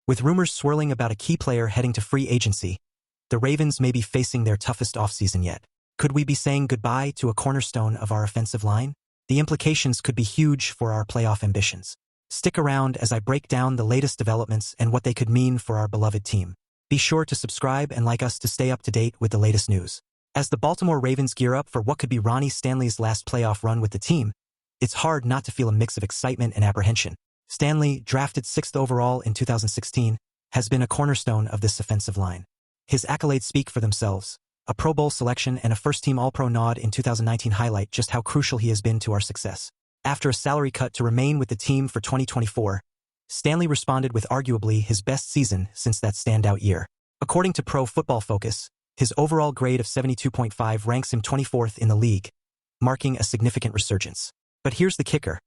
With rumors swirling about a key player heading to free agency, the Ravens may be facing their toughest offseason yet. Could we be saying goodbye to a cornerstone of our offensive line? The implications could be huge for our playoff ambitions. Stick around as I break down the latest developments and what they could mean for our beloved team. Be sure to subscribe and like us to stay up to date with the latest news. As the Baltimore Ravens gear up for what could be Ronnie Stanley's last playoff run with the team, it's hard not to feel a mix of excitement and apprehension. Stanley, drafted 6th overall in 2016, has been a cornerstone of this offensive line. His accolades speak for themselves. A Pro Bowl selection and a first-team All-Pro nod in 2019 highlight just how crucial he has been to our success. After a salary cut to remain with the team for 2024, Stanley responded with arguably his best season since that standout year. According to Pro Football Focus, his overall grade of 72.5 ranks him 24th in the league, marking a significant resurgence. But here's the kicker.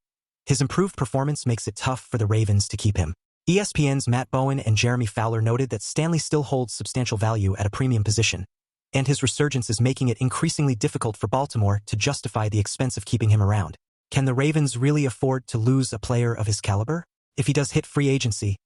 His improved performance makes it tough for the Ravens to keep him. ESPN's Matt Bowen and Jeremy Fowler noted that Stanley still holds substantial value at a premium position, and his resurgence is making it increasingly difficult for Baltimore to justify the expense of keeping him around. Can the Ravens really afford to lose a player of his caliber? If he does hit free agency,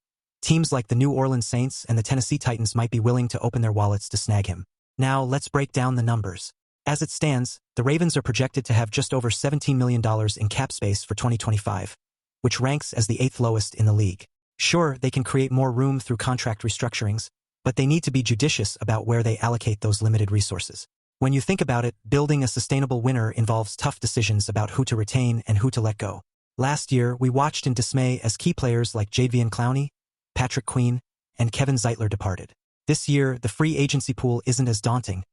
teams like the New Orleans Saints and the Tennessee Titans might be willing to open their wallets to snag him. Now let's break down the numbers. As it stands, the Ravens are projected to have just over $17 million in cap space for 2025, which ranks as the 8th lowest in the league. Sure, they can create more room through contract restructurings, but they need to be judicious about where they allocate those limited resources. When you think about it, building a sustainable winner involves tough decisions about who to retain and who to let go. Last year, we watched in dismay as key players like Jadeveon Clowney, Patrick Queen, and Kevin Zeitler departed. This year, the free agency pool isn't as daunting,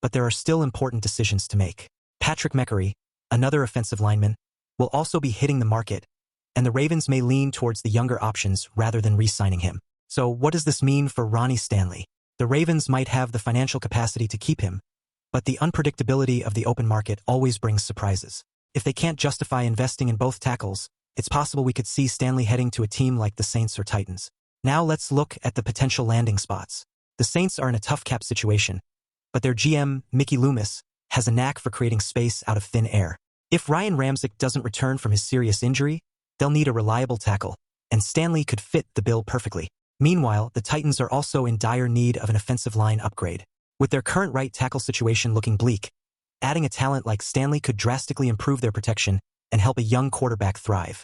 but there are still important decisions to make. Patrick McCurry, another offensive lineman, will also be hitting the market, and the Ravens may lean towards the younger options rather than re-signing him. So what does this mean for Ronnie Stanley? The Ravens might have the financial capacity to keep him, but the unpredictability of the open market always brings surprises. If they can't justify investing in both tackles, it's possible we could see Stanley heading to a team like the Saints or Titans. Now let's look at the potential landing spots. The Saints are in a tough cap situation, but their GM, Mickey Loomis, has a knack for creating space out of thin air. If Ryan Ramczyk doesn't return from his serious injury, they'll need a reliable tackle, and Stanley could fit the bill perfectly. Meanwhile, the Titans are also in dire need of an offensive line upgrade. With their current right tackle situation looking bleak, adding a talent like Stanley could drastically improve their protection and help a young quarterback thrive.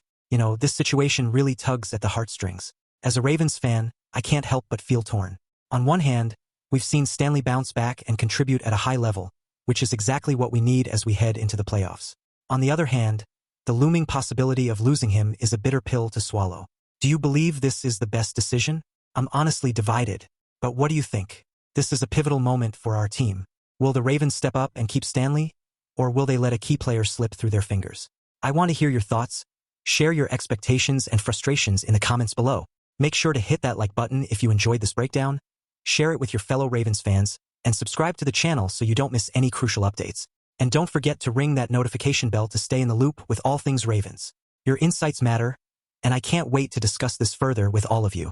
This situation really tugs at the heartstrings. As a Ravens fan, I can't help but feel torn. On one hand, we've seen Stanley bounce back and contribute at a high level, which is exactly what we need as we head into the playoffs. On the other hand, the looming possibility of losing him is a bitter pill to swallow. Do you believe this is the best decision? I'm honestly divided, but what do you think? This is a pivotal moment for our team. Will the Ravens step up and keep Stanley, or will they let a key player slip through their fingers? I want to hear your thoughts. Share your expectations and frustrations in the comments below. Make sure to hit that like button if you enjoyed this breakdown, share it with your fellow Ravens fans, and subscribe to the channel so you don't miss any crucial updates. And don't forget to ring that notification bell to stay in the loop with all things Ravens. Your insights matter, and I can't wait to discuss this further with all of you.